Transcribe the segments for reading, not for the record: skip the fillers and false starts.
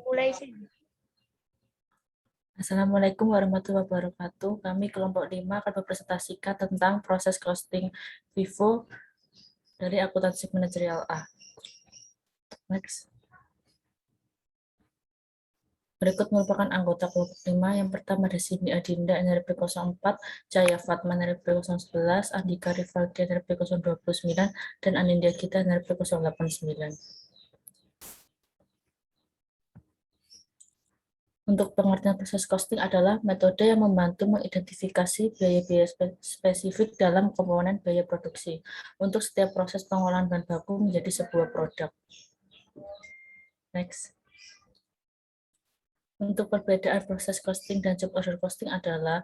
Mulai sih. Assalamualaikum warahmatullahi wabarakatuh. Kami kelompok 5 akan mempresentasikan tentang proses costing FIFO dari akuntansi manajerial A. Next. Berikut merupakan anggota kelompok 5. Yang pertama ada Cindy Adinda, NRP 04, Jaya Fatma, NRP 011, Andika Rivaldi, NRP 029, dan Anindya Gita, NRP 089. Untuk pengertian proses costing adalah metode yang membantu mengidentifikasi biaya-biaya spesifik dalam komponen biaya produksi untuk setiap proses pengolahan bahan baku menjadi sebuah produk. Next. Untuk perbedaan proses costing dan job order costing adalah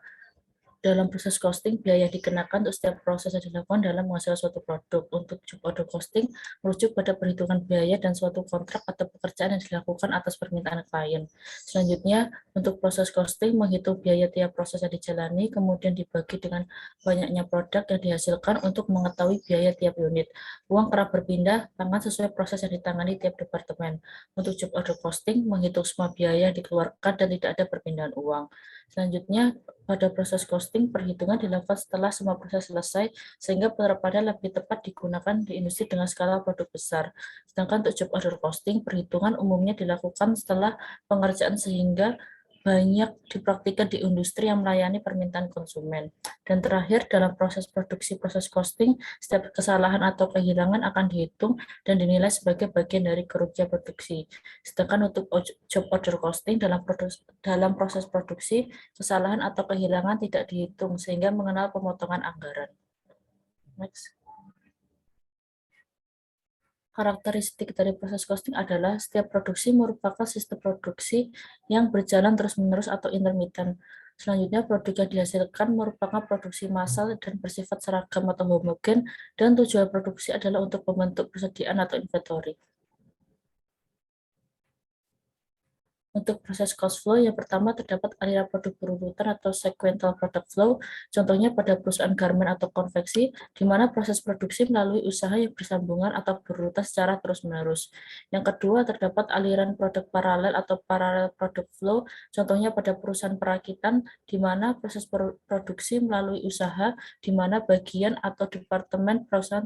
dalam proses costing, biaya dikenakan untuk setiap proses yang dilakukan dalam menghasilkan suatu produk. Untuk job order costing, merujuk pada perhitungan biaya dan suatu kontrak atau pekerjaan yang dilakukan atas permintaan klien. Selanjutnya, untuk proses costing, menghitung biaya tiap proses yang dijalani, kemudian dibagi dengan banyaknya produk yang dihasilkan untuk mengetahui biaya tiap unit. Uang kerap berpindah tangan sesuai proses yang ditangani tiap departemen. Untuk job order costing, menghitung semua biaya yang dikeluarkan dan tidak ada perpindahan uang. Selanjutnya, pada proses costing, perhitungan dilakukan setelah semua proses selesai, sehingga penerapannya lebih tepat digunakan di industri dengan skala produk besar. Sedangkan untuk job order costing, perhitungan umumnya dilakukan setelah pengerjaan sehingga banyak dipraktikkan di industri yang melayani permintaan konsumen. Dan terakhir, dalam proses produksi proses costing, setiap kesalahan atau kehilangan akan dihitung dan dinilai sebagai bagian dari kerugian produksi. Sedangkan untuk job order costing dalam proses produksi, kesalahan atau kehilangan tidak dihitung sehingga mengenal pemotongan anggaran. Next. Karakteristik dari proses costing adalah setiap produksi merupakan sistem produksi yang berjalan terus-menerus atau intermittent. Selanjutnya, produk yang dihasilkan merupakan produksi massal dan bersifat seragam atau homogen, dan tujuan produksi adalah untuk membentuk persediaan atau inventory. Untuk proses cost flow, yang pertama terdapat aliran produk berurutan atau sequential product flow, contohnya pada perusahaan garment atau konveksi, di mana proses produksi melalui usaha yang bersambungan atau berurutan secara terus-menerus. Yang kedua, terdapat aliran produk paralel atau parallel product flow, contohnya pada perusahaan perakitan, di mana proses produksi melalui usaha, di mana bagian atau departemen perusahaan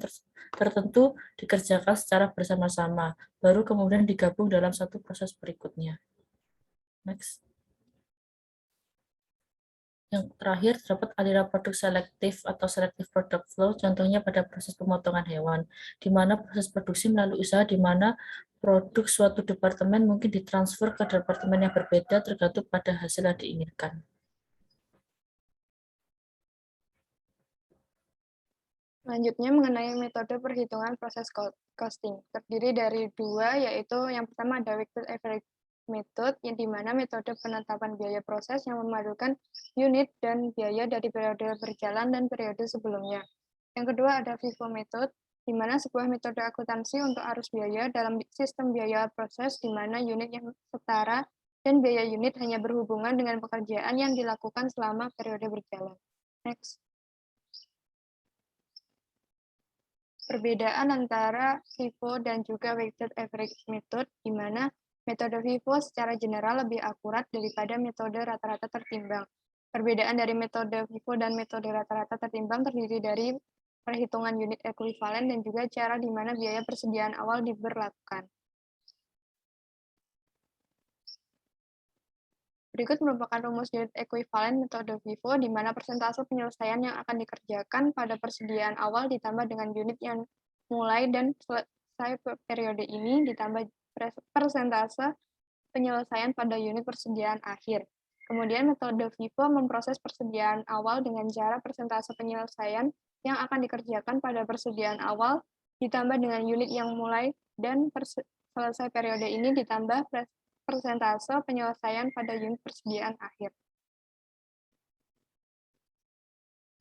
tertentu dikerjakan secara bersama-sama, baru kemudian digabung dalam satu proses berikutnya. Next. Yang terakhir, terdapat aliran produk selektif atau selective product flow, contohnya pada proses pemotongan hewan, di mana proses produksi melalui usaha di mana produk suatu departemen mungkin ditransfer ke departemen yang berbeda tergantung pada hasil yang diinginkan. Selanjutnya mengenai metode perhitungan proses costing. Terdiri dari dua, yaitu yang pertama ada weighted average method, yang dimana metode penetapan biaya proses yang memadukan unit dan biaya dari periode berjalan dan periode sebelumnya. Yang kedua ada FIFO method, di mana sebuah metode akuntansi untuk arus biaya dalam sistem biaya proses, di mana unit yang setara dan biaya unit hanya berhubungan dengan pekerjaan yang dilakukan selama periode berjalan. Next. Perbedaan antara FIFO dan juga weighted average method, di mana metode FIFO secara general lebih akurat daripada metode rata-rata tertimbang. Perbedaan dari metode FIFO dan metode rata-rata tertimbang terdiri dari perhitungan unit ekuivalen dan juga cara di mana biaya persediaan awal diberlakukan. Berikut merupakan rumus unit ekuivalen metode FIFO, di mana persentase penyelesaian yang akan dikerjakan pada persediaan awal ditambah dengan unit yang mulai dan selesai periode ini ditambah persentase penyelesaian pada unit persediaan akhir. Kemudian metode FIFO memproses persediaan awal dengan cara persentase penyelesaian yang akan dikerjakan pada persediaan awal ditambah dengan unit yang mulai dan selesai periode ini ditambah persentase penyelesaian pada unit persediaan akhir.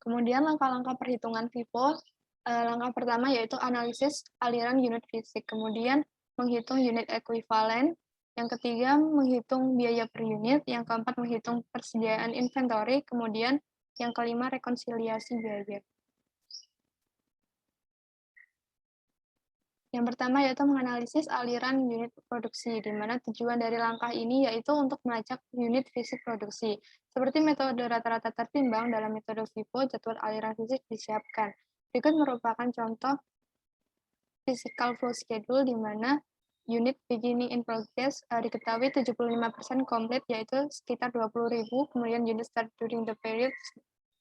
Kemudian langkah-langkah perhitungan FIFO, langkah pertama yaitu analisis aliran unit fisik, kemudian menghitung unit ekuivalen, yang ketiga menghitung biaya per unit, yang keempat menghitung persediaan inventory, kemudian yang kelima rekonsiliasi biaya. Yang pertama yaitu menganalisis aliran unit produksi, di mana tujuan dari langkah ini yaitu untuk melacak unit fisik produksi. Seperti metode rata-rata tertimbang dalam metode FIFO, jadwal aliran fisik disiapkan. Berikut merupakan contoh physical flow schedule, di mana unit beginning in progress diketahui 75% komplit, yaitu sekitar 20.000, kemudian unit start during the period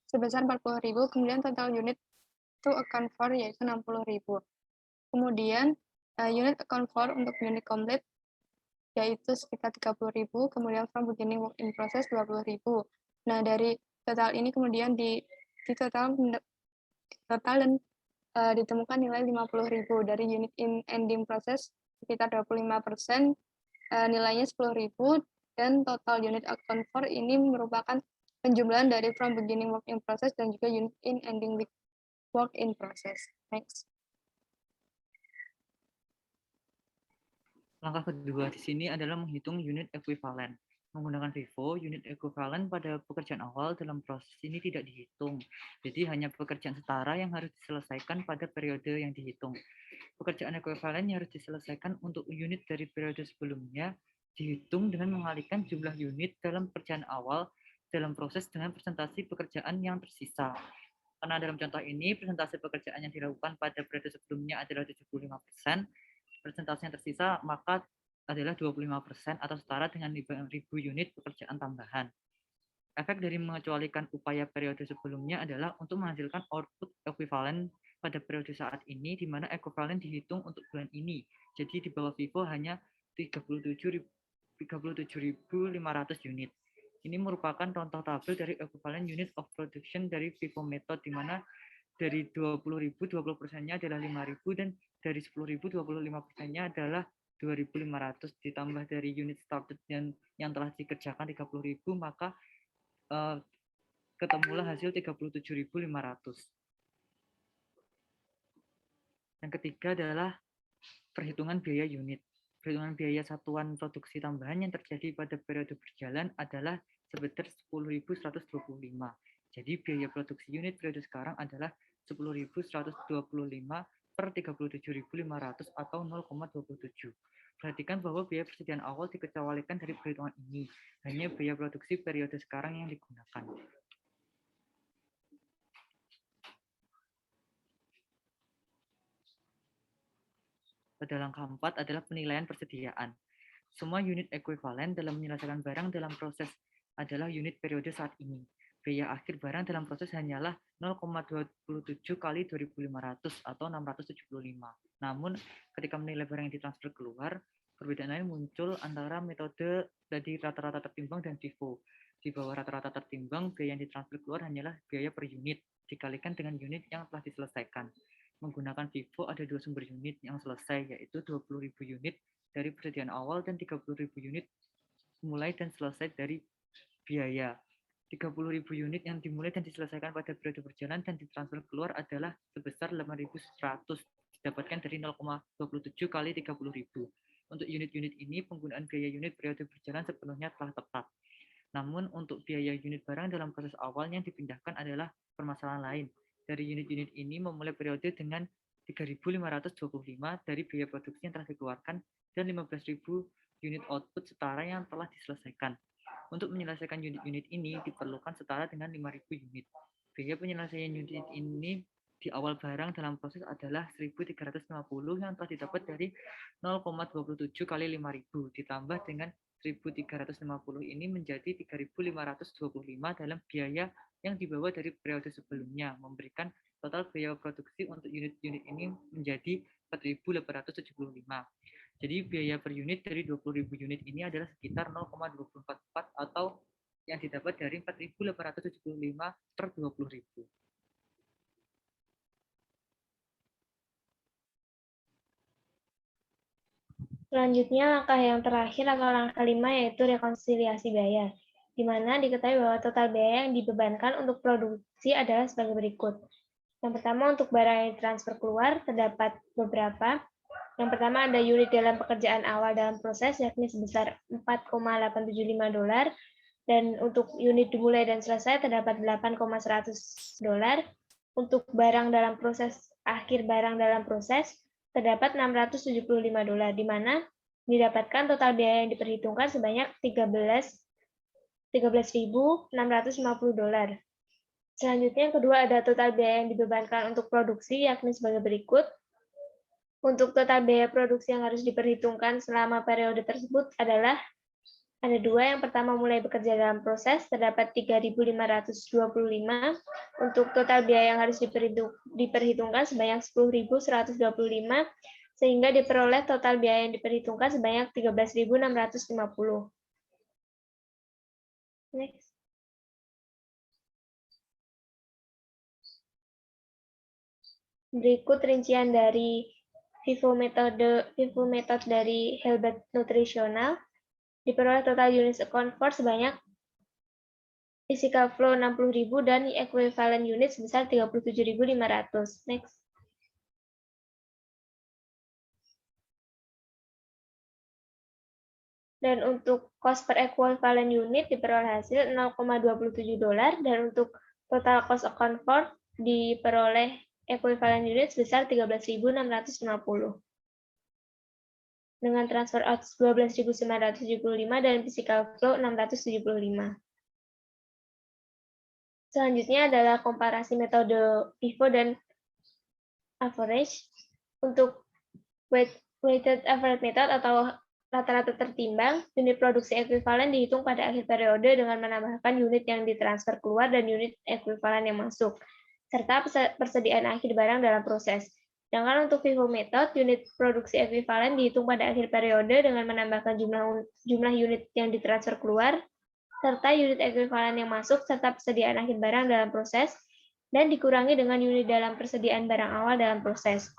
sebesar 40.000, kemudian total unit to account for yaitu 60.000. Kemudian unit account for untuk unit komplit yaitu sekitar 30.000, kemudian from beginning work in process 20.000. Nah, dari total ini kemudian di total dan ditemukan nilai 50.000. Dari unit in ending process sekitar 25%, nilainya 10.000, dan total unit account for ini merupakan penjumlahan dari from beginning work in process dan juga unit in ending work in process. Next. Langkah kedua di sini adalah menghitung unit ekuivalen. Menggunakan FIFO, unit ekuivalen pada pekerjaan awal dalam proses ini tidak dihitung. Jadi hanya pekerjaan setara yang harus diselesaikan pada periode yang dihitung. Pekerjaan ekuivalen yang harus diselesaikan untuk unit dari periode sebelumnya dihitung dengan mengalihkan jumlah unit dalam pekerjaan awal dalam proses dengan presentasi pekerjaan yang tersisa. Karena dalam contoh ini, presentasi pekerjaan yang dilakukan pada periode sebelumnya adalah 75%, presentasi yang tersisa maka adalah 25% atau setara dengan 5.000 unit pekerjaan tambahan. Efek dari mengecualikan upaya periode sebelumnya adalah untuk menghasilkan output ekuivalen pada periode saat ini, di mana ekuivalen dihitung untuk bulan ini. Jadi di bawah FIFO hanya 37.500 unit. Ini merupakan contoh tabel dari equivalent unit of production dari FIFO method, di mana dari 20.000, 20%-nya adalah 5.000, dan dari 10.000, 25%-nya adalah 2.500, ditambah dari unit started yang telah dikerjakan 30.000, maka ketemulah hasil 37.500. Yang ketiga adalah perhitungan biaya unit. Perhitungan biaya satuan produksi tambahan yang terjadi pada periode berjalan adalah sebesar 10.125. Jadi biaya produksi unit periode sekarang adalah 10.125 per 37.500 atau 0,27. Perhatikan bahwa biaya persediaan awal dikecualikan dari perhitungan ini. Hanya biaya produksi periode sekarang yang digunakan. Pada langkah 4 adalah penilaian persediaan. Semua unit ekuivalen dalam menyelesaikan barang dalam proses adalah unit periode saat ini. Biaya akhir barang dalam proses hanyalah 0,27 kali 2.500 atau 675. Namun, ketika menilai barang yang ditransfer keluar, perbedaan lain muncul antara metode dari rata-rata tertimbang dan FIFO. Di bawah rata-rata tertimbang, biaya yang ditransfer keluar hanyalah biaya per unit, dikalikan dengan unit yang telah diselesaikan. Menggunakan FIFO ada dua sumber unit yang selesai, yaitu 20.000 unit dari persediaan awal dan 30.000 unit mulai dan selesai dari biaya. 30.000 unit yang dimulai dan diselesaikan pada periode berjalan dan ditransfer keluar adalah sebesar 8.100, didapatkan dari 0,27 kali 30.000. Untuk unit-unit ini, penggunaan biaya unit periode berjalan sepenuhnya telah tepat. Namun, untuk biaya unit barang dalam proses awal yang dipindahkan adalah permasalahan lain. Dari unit-unit ini memulai periode dengan 3.525 dari biaya produksi yang telah dikeluarkan dan 15.000 unit output setara yang telah diselesaikan. Untuk menyelesaikan unit-unit ini diperlukan setara dengan 5.000 unit. Biaya penyelesaian unit ini di awal barang dalam proses adalah 1.350 yang telah didapat dari 0,27 kali 5.000 ditambah dengan 1.350 ini menjadi 3.525 dalam biaya yang dibawa dari periode sebelumnya, memberikan total biaya produksi untuk unit-unit ini menjadi 4.875. Jadi biaya per unit dari 20.000 unit ini adalah sekitar 0,244 atau yang didapat dari 4.875 per 20.000. Selanjutnya, langkah yang terakhir atau langkah 5 yaitu rekonsiliasi biaya, di mana diketahui bahwa total biaya yang dibebankan untuk produksi adalah sebagai berikut. Yang pertama, untuk barang yang transfer keluar terdapat beberapa. Yang pertama ada unit dalam pekerjaan awal dalam proses, yakni sebesar $4,875, dan untuk unit dimulai dan selesai terdapat $8,100. Untuk barang dalam proses, akhir barang dalam proses terdapat $675, di mana didapatkan total biaya yang diperhitungkan sebanyak $13.650. Selanjutnya yang kedua ada total biaya yang dibebankan untuk produksi, yakni sebagai berikut. Untuk total biaya produksi yang harus diperhitungkan selama periode tersebut adalah ada dua. Yang pertama, mulai bekerja dalam proses, terdapat 3.525. Untuk total biaya yang harus diperhitungkan sebanyak 10.125, sehingga diperoleh total biaya yang diperhitungkan sebanyak 13.650. Next. Berikut rincian dari FIFO method dari Hilbert Nutritional. Diperoleh total units account for sebanyak physical flow 60.000 dan equivalent unit sebesar 37.500. Next. Dan untuk cost per equivalent unit diperoleh hasil $0,27 dan untuk total cost account for diperoleh equivalent unit sebesar 13.650. Dengan transfer out 12.975 dan physical flow 675. Selanjutnya adalah komparasi metode FIFO dan average. Untuk weighted average method atau rata-rata tertimbang, unit produksi ekuivalen dihitung pada akhir periode dengan menambahkan unit yang ditransfer keluar dan unit ekuivalen yang masuk, serta persediaan akhir barang dalam proses. Sedangkan untuk FIFO method, unit produksi ekuivalen dihitung pada akhir periode dengan menambahkan jumlah unit yang ditransfer keluar, serta unit ekuivalen yang masuk, serta persediaan akhir barang dalam proses, dan dikurangi dengan unit dalam persediaan barang awal dalam proses.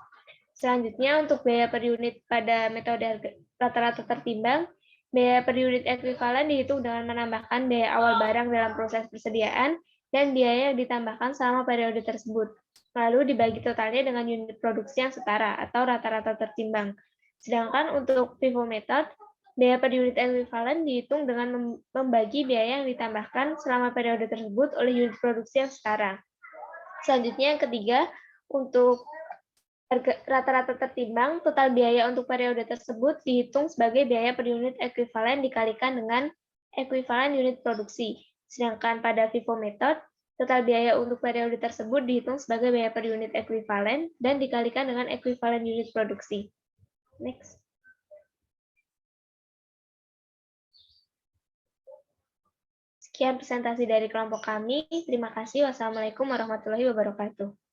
Selanjutnya, untuk biaya per unit pada metode rata-rata tertimbang, biaya per unit ekuivalen dihitung dengan menambahkan biaya awal barang dalam proses persediaan dan biaya yang ditambahkan selama periode tersebut, lalu dibagi totalnya dengan unit produksi yang setara atau rata-rata tertimbang. Sedangkan untuk FIFO method, biaya per unit ekuivalen dihitung dengan membagi biaya yang ditambahkan selama periode tersebut oleh unit produksi yang setara. Selanjutnya yang ketiga, untuk rata-rata tertimbang, total biaya untuk periode tersebut dihitung sebagai biaya per unit ekuivalen dikalikan dengan ekuivalen unit produksi. Sedangkan pada FIFO method, total biaya untuk periode tersebut dihitung sebagai biaya per unit ekuivalen dan dikalikan dengan ekuivalen unit produksi. Next. Sekian presentasi dari kelompok kami. Terima kasih. Wassalamualaikum warahmatullahi wabarakatuh.